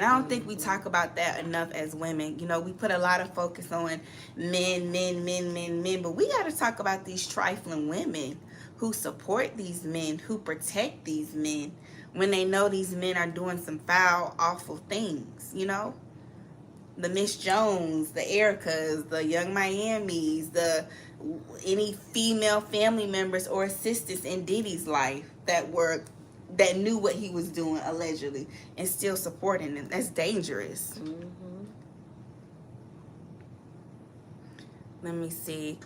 And I don't think we talk about that enough as women. You know, we put a lot of focus on men, but we got to talk about these trifling women who support these men, who protect these men when they know these men are doing some foul, awful things, you know? The Miss Jones, the Ericas, the Young Miamis, the any female family members or assistants in Diddy's life that knew what he was doing allegedly and still supporting him. That's dangerous. Mm-hmm. Let me see.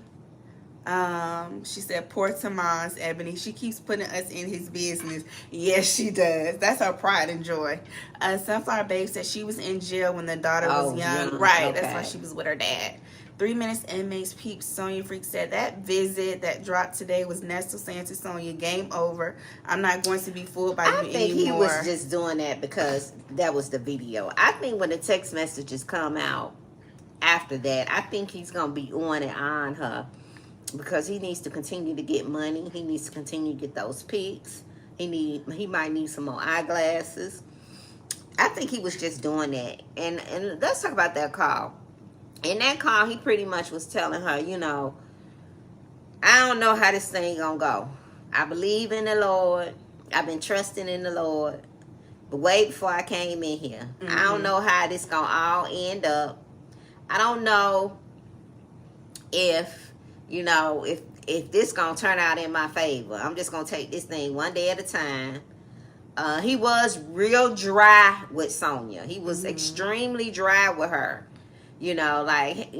She said, poor Tamaz, Ebony. She keeps putting us in his business. Yes, she does. That's her pride and joy. Sunflower Babe said she was in jail when the daughter was young. Right, okay. That's why she was with her dad. 3 minutes inmates peeps. Sonia Freak said that visit that dropped today was Nestor saying to Sonia, game over. I'm not going to be fooled by you anymore. I think he was just doing that because that was the video. I think when the text messages come out after that, I think he's going to be on and on her. Because he needs to continue to get money. He needs to continue to get those pics. He might need some more eyeglasses. I think he was just doing that. And let's talk about that call. In that call, he pretty much was telling her, you know, I don't know how this thing gonna go. I believe in the Lord. I've been trusting in the Lord. But way before I came in here, I don't know how this gonna all end up. I don't know if, you know, if this gonna turn out in my favor. I'm just gonna take this thing one day at a time. He was real dry with Sonia. He was extremely dry with her. You know, like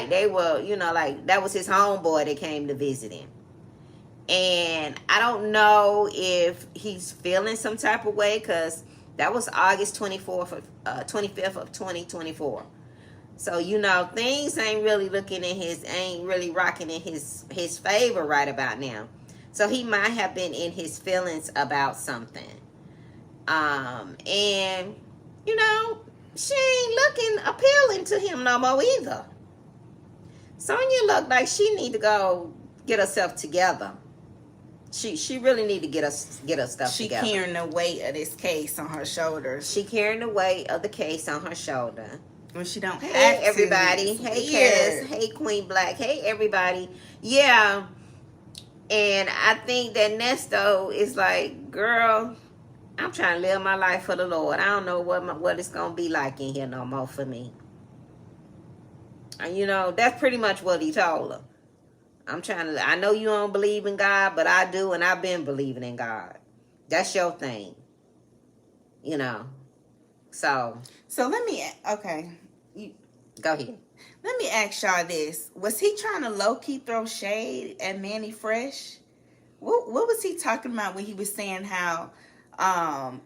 they were, you know, like that was his homeboy that came to visit him. And I don't know if he's feeling some type of way, because that was August 25th of 2024. So, you know, things ain't really rocking in his favor right about now. So he might have been in his feelings about something. And, you know, she ain't looking appealing to him no more either. Sonia looked like she need to go get herself together. She really need to get her stuff together. She carrying the weight of this case on her shoulders. She carrying the weight of the case on her shoulder. When she don't have Hey, everybody. to. Hey, Cass. Hey, Queen Black. Hey, everybody. Yeah. And I think that Nesto is like, girl, I'm trying to live my life for the Lord. I don't know what it's going to be like in here no more for me. And, you know, that's pretty much what he told her. I know you don't believe in God, but I do, and I've been believing in God. That's your thing. You know. So let me, okay. Go ahead. Let me ask y'all this. Was he trying to low-key throw shade at Manny Fresh? What was he talking about when he was saying how,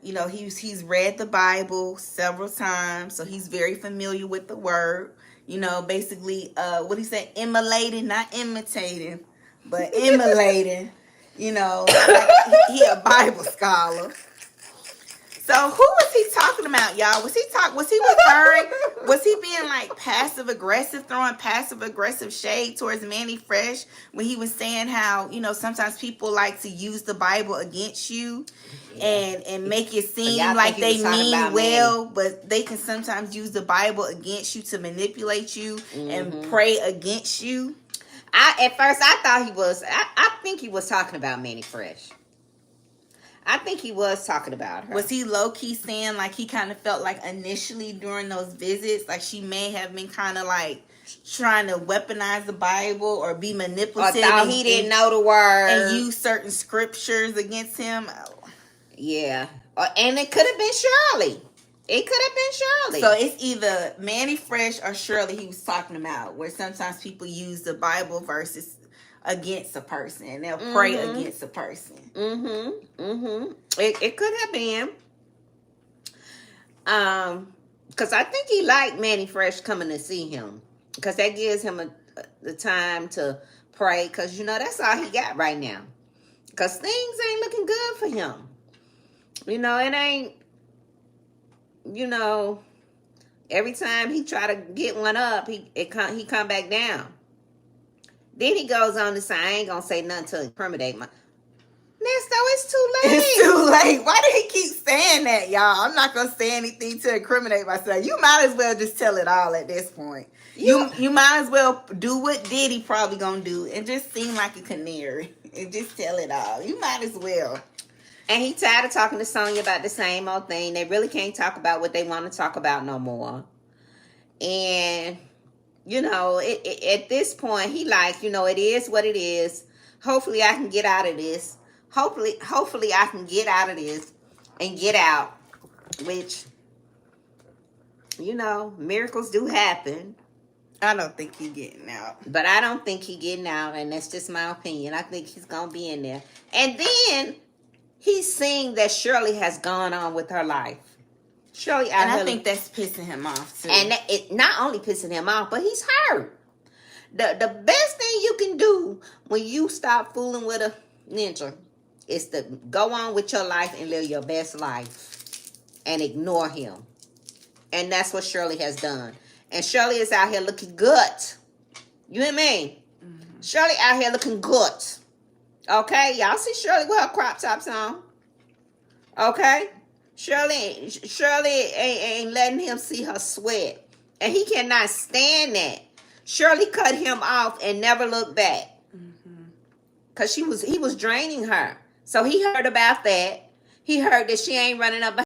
you know, he's read the Bible several times, so he's very familiar with the word. You know, basically, what he said, immolating, not imitating, but immolating. You know, like he a Bible scholar. So who was he talking about, y'all? Was he being like passive aggressive, throwing passive aggressive shade towards Manny Fresh when he was saying how, you know, sometimes people like to use the Bible against you and make it seem like they mean well, but they can sometimes use the Bible against you to manipulate you and pray against you? At first I thought he was, I think he was talking about Manny Fresh. I think he was talking about her. Was he low-key saying like he kind of felt like initially during those visits, like she may have been kind of like trying to weaponize the Bible or be manipulative? Or thought he didn't know the word. And use certain scriptures against him? Yeah. And it could have been Shirley. It could have been Shirley. So it's either Manny Fresh or Shirley he was talking about, where sometimes people use the Bible verses against a person. They'll pray against a person. It could have been. Because I think he liked Manny Fresh coming to see him. Because that gives him the time to pray. Because, you know, that's all he got right now. Because things ain't looking good for him. You know, it ain't, you know, every time he try to get one up, he come back down. Then he goes on to say, I ain't going to say nothing to incriminate my... it's too late. It's too late. Why do he keep saying that, y'all? I'm not gonna say anything to incriminate myself. You might as well just tell it all at this point. You might as well do what Diddy probably gonna do and just seem like a canary and just tell it all. You might as well. And he tired of talking to Sonya about the same old thing. They really can't talk about what they want to talk about no more. And, you know, at this point, he like, you know, it is what it is. Hopefully I can get out of this. Hopefully I can get out of this and get out. Which, you know, miracles do happen. I don't think he getting out. But I don't think he getting out. And that's just my opinion. I think he's going to be in there. And then he's seeing that Shirley has gone on with her life. Shirley out and here, I think that's pissing him off too. and it not only pissing him off, but he's hurt. The best thing you can do when you stop fooling with a ninja is to go on with your life and live your best life and ignore him. And that's what Shirley has done. And Shirley is out here looking good. You hear me? Mm-hmm. Shirley out here looking good. Okay, y'all see Shirley with her crop tops on. Okay, Shirley ain't letting him see her sweat, and he cannot stand that. Shirley cut him off and never looked back, cause he was draining her. So he heard about that. He heard that she ain't running up